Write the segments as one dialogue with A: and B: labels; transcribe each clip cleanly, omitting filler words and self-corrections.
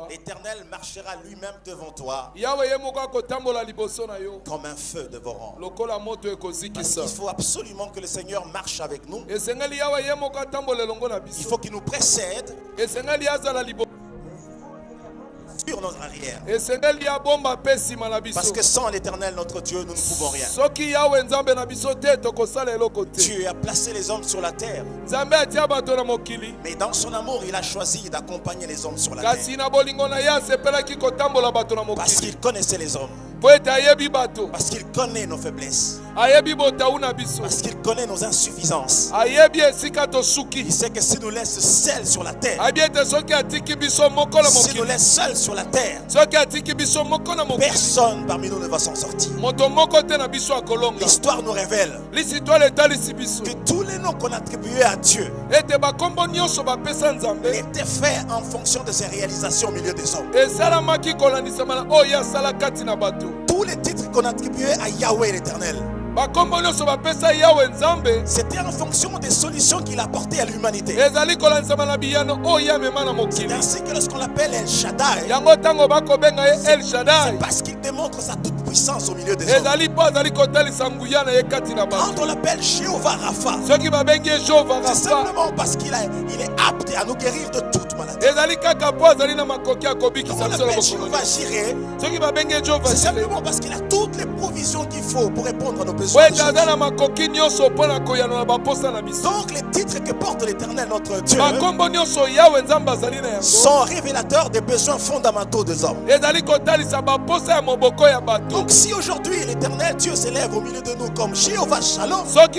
A: L'Éternel marchera lui-même devant toi comme un feu dévorant. Il faut absolument que le Seigneur marche avec nous. Il faut qu'il nous précède sur nos arrières. Parce que sans l'Éternel notre Dieu, nous ne pouvons rien. Dieu a placé les hommes sur la terre, mais dans son amour il a choisi d'accompagner les hommes sur la terre, parce qu'il connaissait les hommes, parce qu'il connaît nos faiblesses, parce qu'il connaît nos insuffisances. Il sait que s'il nous laisse seuls sur la terre, s'il nous laisse seuls sur la terre, personne parmi nous ne va s'en sortir. L'histoire nous révèle que tous les noms qu'on attribuait à Dieu étaient faits en fonction de ses réalisations au milieu des hommes. Tous les titres qu'on attribuait à Yahweh l'Éternel, c'était en fonction des solutions qu'il apportait à l'humanité. C'est ainsi que lorsqu'on l'appelle El Shaddai, c'est parce qu'il démontre sa toute puissance au milieu des hommes. Quand on l'appelle Jéhovah Rapha, c'est simplement parce qu'il est apte à nous guérir de toute maladie. Quand on l'appelle Jéhovah Jireh, c'est simplement parce qu'il a toutes les provisions qu'il faut pour répondre à nos besoins. Donc les titres que porte l'Éternel notre Dieu sont révélateurs des besoins fondamentaux des hommes. Donc si aujourd'hui l'Éternel Dieu s'élève au milieu de nous comme Jéhovah Shalom, c'est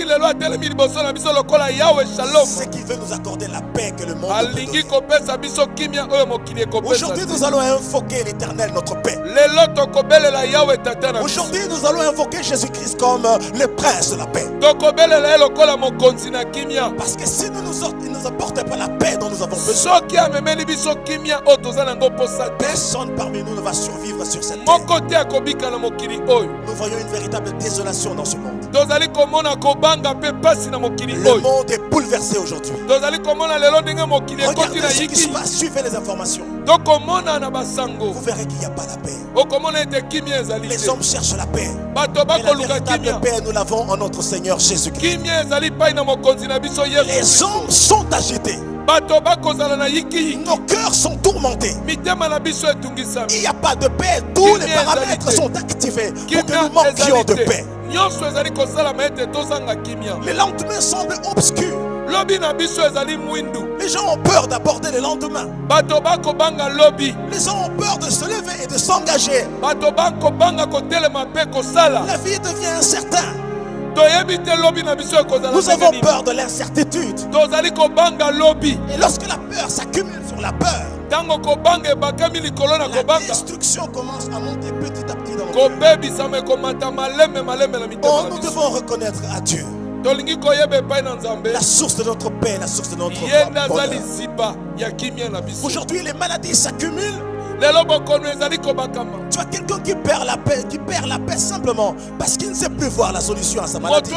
A: qu'il veut nous accorder la paix que le monde peut donner. Aujourd'hui nous allons invoquer l'Éternel notre paix. Aujourd'hui nous allons invoquer Jésus-Christ comme le prince de la paix. Parce que si il ne nous apporte pas la paix dont nous avons besoin, personne parmi nous ne va survivre sur cette terre. Nous voyons une véritable désolation dans ce monde. Le monde est bouleversé aujourd'hui. Regardez ce qui se passe, suivez les informations. Vous verrez qu'il n'y a pas la paix. Les hommes cherchent la paix. Mais la véritable paix, nous l'avons en notre Seigneur Jésus-Christ. Les hommes sont agités. Nos cœurs sont tourmentés. Il n'y a pas de paix. Tous les paramètres sont activés pour que nous manquions de paix. Les lendemains semblent obscurs. Les gens ont peur d'aborder le lendemain. Les gens ont peur de se lever et de s'engager. La vie devient incertaine. Nous avons peur de l'incertitude. Et lorsque la peur s'accumule sur la peur, la destruction commence à monter petit à petit dans nos cœurs. Oh, nous devons reconnaître à Dieu la source de notre paix, la source de notre bonheur. Aujourd'hui, les maladies s'accumulent. Tu as quelqu'un qui perd la paix simplement parce qu'il ne sait plus voir la solution à sa maladie.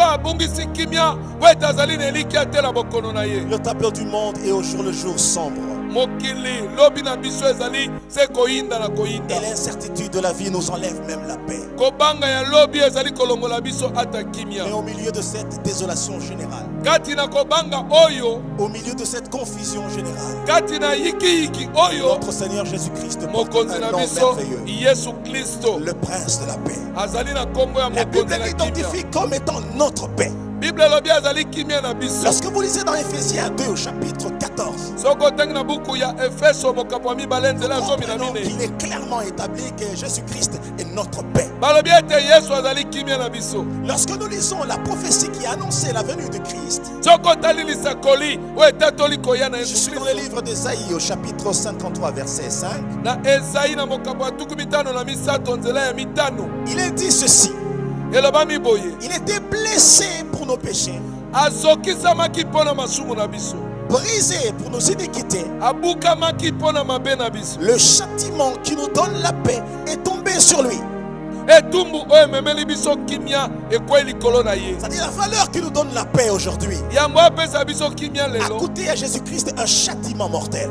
A: Le tableau du monde est au jour le jour sombre. Et l'incertitude de la vie nous enlève même la paix. Mais au milieu de cette désolation générale, au milieu de cette confusion générale, notre Seigneur Jésus-Christ porte un nom merveilleux, le prince de la paix. La Bible l'identifie comme étant notre paix. Lorsque vous lisez dans Ephésiens 2 au chapitre 14, il est clairement établi que Jésus-Christ est notre paix. Lorsque nous lisons la prophétie qui a annoncé la venue de Christ, je suis dans le livre d'Ésaïe au chapitre 53 verset 5. Il est dit ceci: il était blessé pour nos péchés, brisé pour nos iniquités. Le châtiment qui nous donne la paix est tombé sur lui. C'est-à-dire la valeur qui nous donne la paix aujourd'hui a coûté à Jésus-Christ un châtiment mortel.